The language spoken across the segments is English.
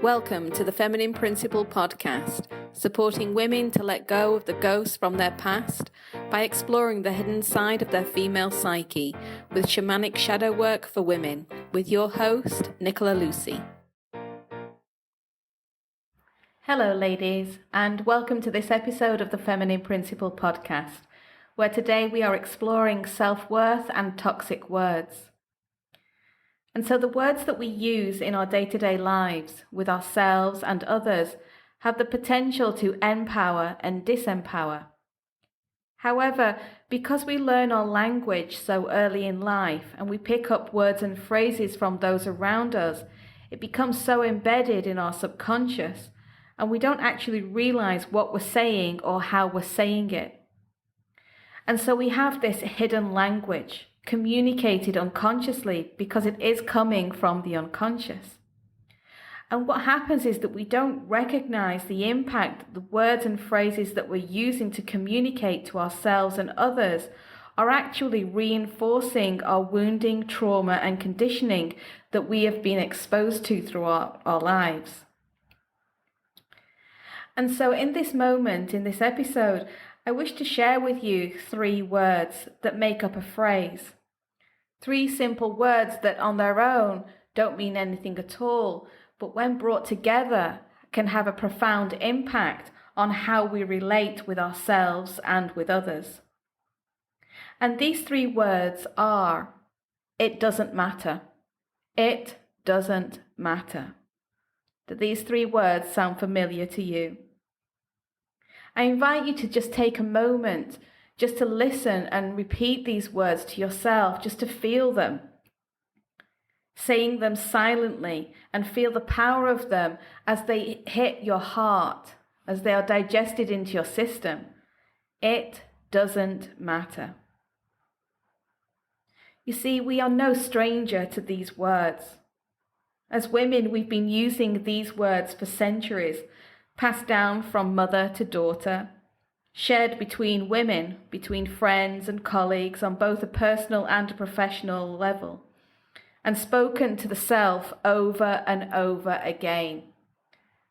Welcome to the Feminine Principle podcast, supporting women to let go of the ghosts from their past by exploring the hidden side of their female psyche with shamanic shadow work for women, with your host, Nicola Lucy. Hello ladies, and welcome to this episode of the Feminine Principle podcast, where today we are exploring self-worth and toxic words. And so the words that we use in our day-to-day lives with ourselves and others have the potential to empower and disempower. However, because we learn our language so early in life and we pick up words and phrases from those around us, it becomes so embedded in our subconscious and we don't actually realize what we're saying or how we're saying it. And so we have this hidden language communicated unconsciously because it is coming from the unconscious. And what happens is that we don't recognize the impact that the words and phrases that we're using to communicate to ourselves and others are actually reinforcing our wounding, trauma, and conditioning that we have been exposed to throughout our lives. And so in this moment, in this episode, I wish to share with you 3 words that make up a phrase. 3 simple words that on their own don't mean anything at all, but when brought together can have a profound impact on how we relate with ourselves and with others. And these 3 words are, it doesn't matter. It doesn't matter. Do these 3 words sound familiar to you? I invite you to just take a moment just to listen and repeat these words to yourself, just to feel them. Saying them silently and feel the power of them as they hit your heart, as they are digested into your system. It doesn't matter. You see, we are no stranger to these words. As women, we've been using these words for centuries, passed down from mother to daughter, shared between women, between friends and colleagues on both a personal and a professional level, and spoken to the self over and over again.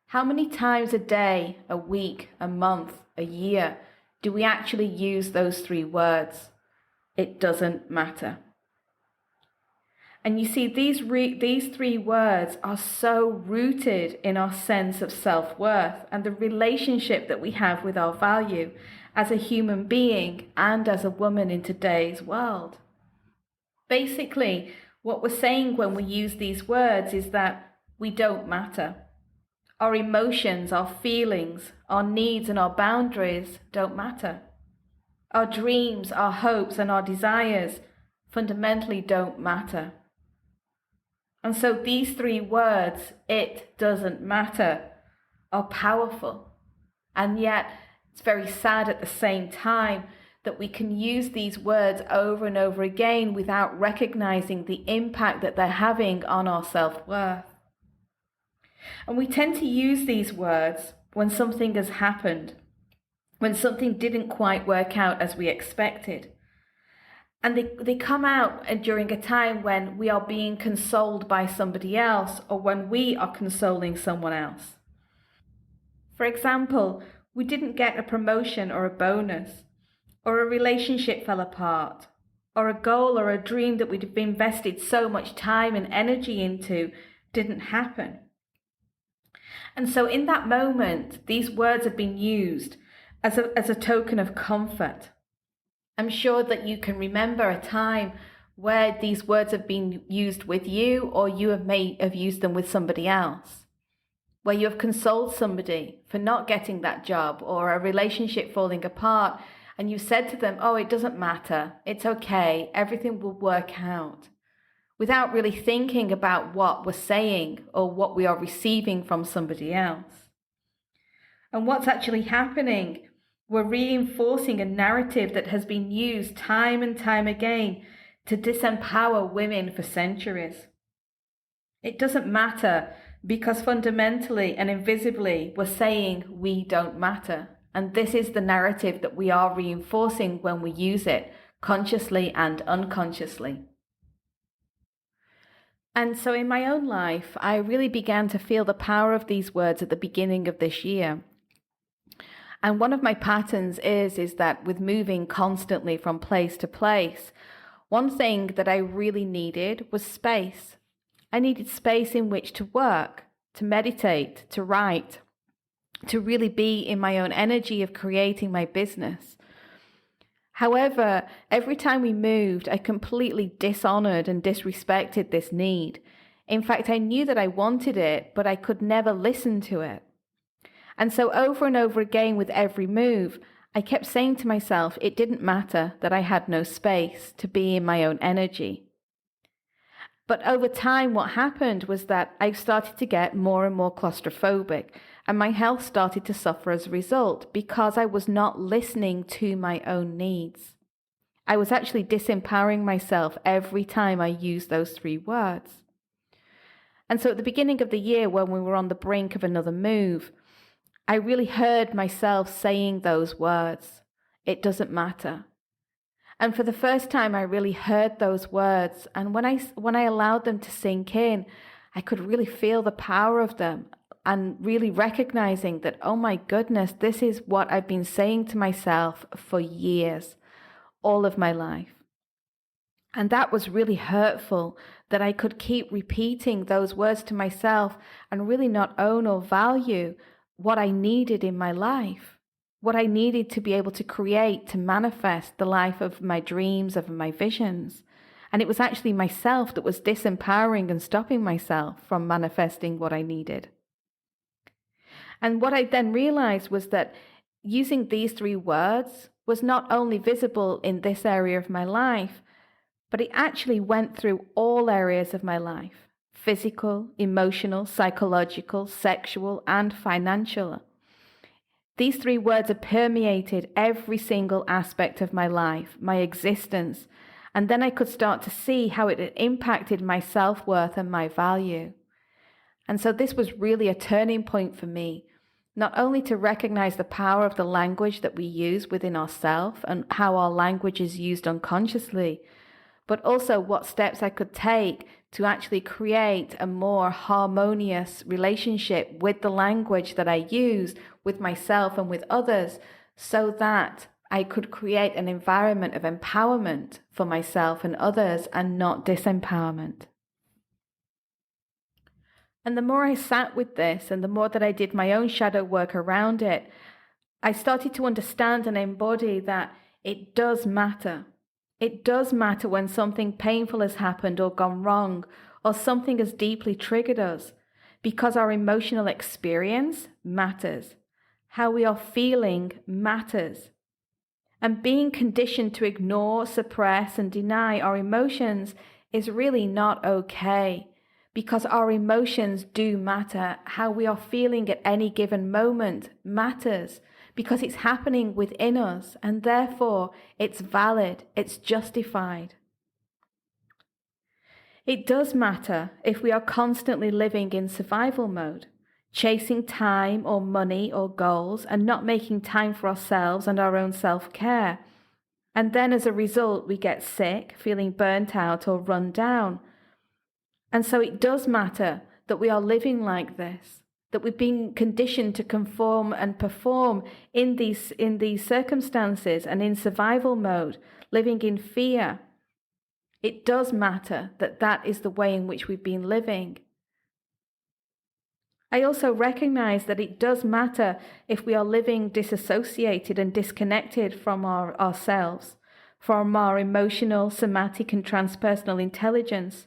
How many times a day, a week, a month, a year do we actually use those 3 words? It doesn't matter. And you see, these 3 words are so rooted in our sense of self-worth and the relationship that we have with our value as a human being and as a woman in today's world. Basically, what we're saying when we use these words is that we don't matter. Our emotions, our feelings, our needs and our boundaries don't matter. Our dreams, our hopes and our desires fundamentally don't matter. And so these 3 words, it doesn't matter, are powerful. And yet it's very sad at the same time that we can use these words over and over again without recognizing the impact that they're having on our self-worth. And we tend to use these words when something has happened, when something didn't quite work out as we expected. And they come out during a time when we are being consoled by somebody else or when we are consoling someone else. For example, we didn't get a promotion or a bonus, or a relationship fell apart, or a goal or a dream that we'd invested so much time and energy into didn't happen. And so in that moment, these words have been used as a token of comfort. I'm sure that you can remember a time where these words have been used with you, or you have used them with somebody else, where you have consoled somebody for not getting that job or a relationship falling apart, and you said to them, oh, it doesn't matter, it's okay, everything will work out, without really thinking about what we're saying or what we are receiving from somebody else. And what's actually happening, we're reinforcing a narrative that has been used time and time again to disempower women for centuries. It doesn't matter because fundamentally and invisibly we're saying we don't matter. And this is the narrative that we are reinforcing when we use it, consciously and unconsciously. And so in my own life, I really began to feel the power of these words at the beginning of this year. And one of my patterns is that with moving constantly from place to place, one thing that I really needed was space. I needed space in which to work, to meditate, to write, to really be in my own energy of creating my business. However, every time we moved, I completely dishonored and disrespected this need. In fact, I knew that I wanted it, but I could never listen to it. And so over and over again with every move, I kept saying to myself it didn't matter that I had no space to be in my own energy. But over time, what happened was that I started to get more and more claustrophobic, and my health started to suffer as a result because I was not listening to my own needs. I was actually disempowering myself every time I used those 3 words. And so at the beginning of the year, when we were on the brink of another move, I really heard myself saying those words. It doesn't matter. And for the first time, I really heard those words. And when I allowed them to sink in, I could really feel the power of them and really recognizing that, oh my goodness, this is what I've been saying to myself for years, all of my life. And that was really hurtful, that I could keep repeating those words to myself and really not own or value what I needed in my life, what I needed to be able to create, to manifest the life of my dreams, of my visions. And it was actually myself that was disempowering and stopping myself from manifesting what I needed. And what I then realized was that using these 3 words was not only visible in this area of my life, but it actually went through all areas of my life: physical, emotional, psychological, sexual, and financial. These 3 words have permeated every single aspect of my life, my existence, and then I could start to see how it had impacted my self-worth and my value. And so this was really a turning point for me, not only to recognize the power of the language that we use within ourselves and how our language is used unconsciously, but also what steps I could take to actually create a more harmonious relationship with the language that I use with myself and with others, so that I could create an environment of empowerment for myself and others and not disempowerment. And the more I sat with this and the more that I did my own shadow work around it, I started to understand and embody that it does matter. It does matter when something painful has happened or gone wrong, or something has deeply triggered us, because our emotional experience matters. How we are feeling matters. And being conditioned to ignore, suppress, and deny our emotions is really not okay, because our emotions do matter. How we are feeling at any given moment matters, because it's happening within us, and therefore it's valid, it's justified. It does matter if we are constantly living in survival mode, chasing time or money or goals and not making time for ourselves and our own self-care. And then as a result, we get sick, feeling burnt out or run down. And so it does matter that we are living like this, that we've been conditioned to conform and perform in these circumstances and in survival mode, living in fear. It does matter that that is the way in which we've been living. I also recognize that it does matter if we are living disassociated and disconnected from ourselves, from our emotional, somatic, and transpersonal intelligence.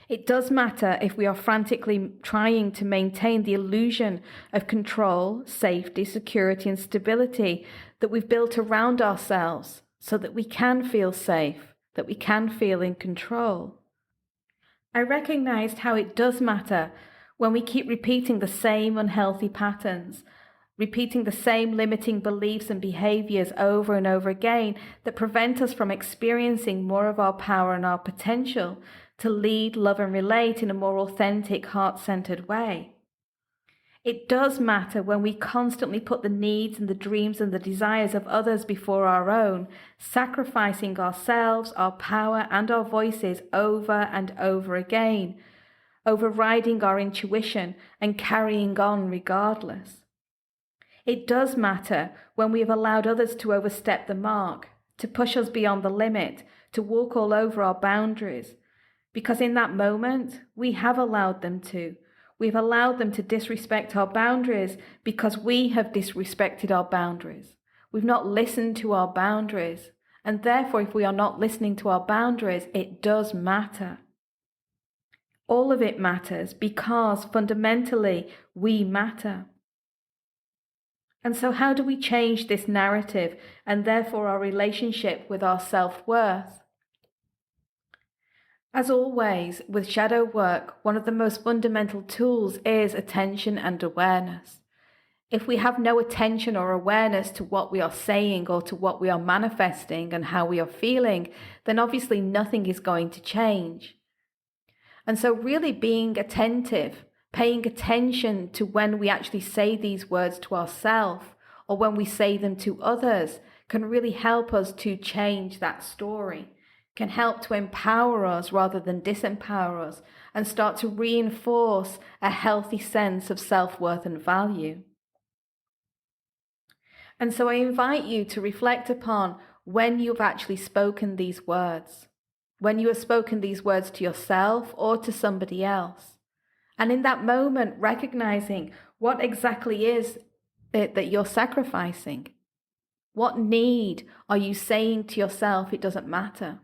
It does matter if we are frantically trying to maintain the illusion of control, safety, security, and stability that we've built around ourselves so that we can feel safe, that we can feel in control. I recognized how it does matter when we keep repeating the same unhealthy patterns, repeating the same limiting beliefs and behaviors over and over again that prevent us from experiencing more of our power and our potential to lead, love, and relate in a more authentic, heart-centered way. It does matter when we constantly put the needs and the dreams and the desires of others before our own, sacrificing ourselves, our power, and our voices over and over again, overriding our intuition and carrying on regardless. It does matter when we have allowed others to overstep the mark, to push us beyond the limit, to walk all over our boundaries, because in that moment, we have allowed them to. We've allowed them to disrespect our boundaries because we have disrespected our boundaries. We've not listened to our boundaries. And therefore, if we are not listening to our boundaries, it does matter. All of it matters because fundamentally we matter. And so how do we change this narrative and therefore our relationship with our self-worth? As always, with shadow work, one of the most fundamental tools is attention and awareness. If we have no attention or awareness to what we are saying or to what we are manifesting and how we are feeling, then obviously nothing is going to change. And so really being attentive, paying attention to when we actually say these words to ourselves or when we say them to others can really help us to change that story. Can help to empower us rather than disempower us and start to reinforce a healthy sense of self-worth and value. And so I invite you to reflect upon when you've actually spoken these words, when you have spoken these words to yourself or to somebody else. And in that moment, recognizing what exactly is it that you're sacrificing. What need are you saying to yourself it doesn't matter?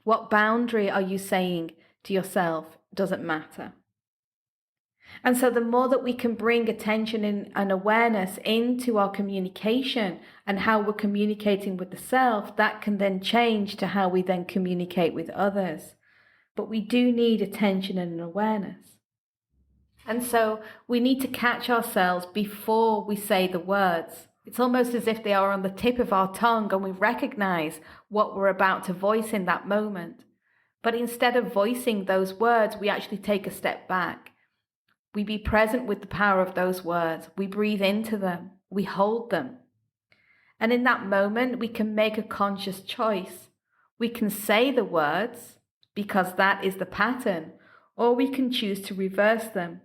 What boundary are you saying to yourself doesn't matter? And so the more that we can bring attention and awareness into our communication and how we're communicating with the self, that can then change to how we then communicate with others. But we do need attention and awareness. And so we need to catch ourselves before we say the words. It's almost as if they are on the tip of our tongue and we recognize what we're about to voice in that moment. But instead of voicing those words, we actually take a step back. We be present with the power of those words. We breathe into them. We hold them. And in that moment, we can make a conscious choice. We can say the words because that is the pattern, or we can choose to reverse them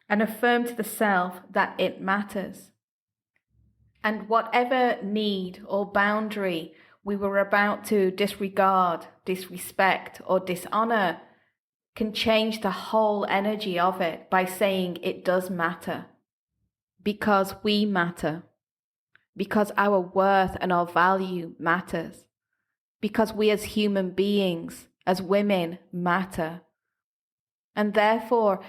and affirm to the self that it matters. And whatever need or boundary we were about to disregard, disrespect, or dishonor can change the whole energy of it by saying it does matter. Because we matter. Because our worth and our value matters. Because we as human beings, as women, matter. And therefore,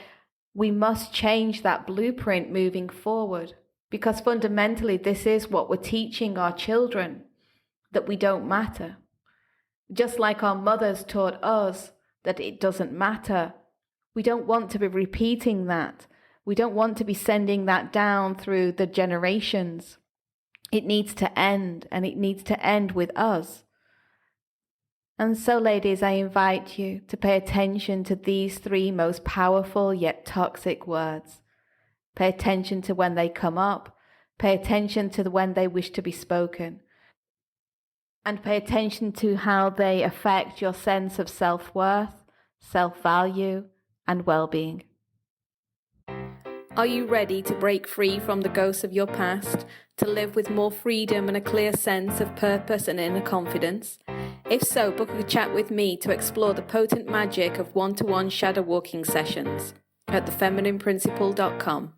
we must change that blueprint moving forward. Because fundamentally, this is what we're teaching our children, that we don't matter. Just like our mothers taught us that it doesn't matter. We don't want to be repeating that. We don't want to be sending that down through the generations. It needs to end, and it needs to end with us. And so, ladies, I invite you to pay attention to these 3 most powerful yet toxic words. Pay attention to when they come up. Pay attention to when they wish to be spoken. And pay attention to how they affect your sense of self-worth, self-value, and well-being. Are you ready to break free from the ghosts of your past, to live with more freedom and a clear sense of purpose and inner confidence? If so, book a chat with me to explore the potent magic of one-to-one shadow walking sessions at thefeminineprinciple.com.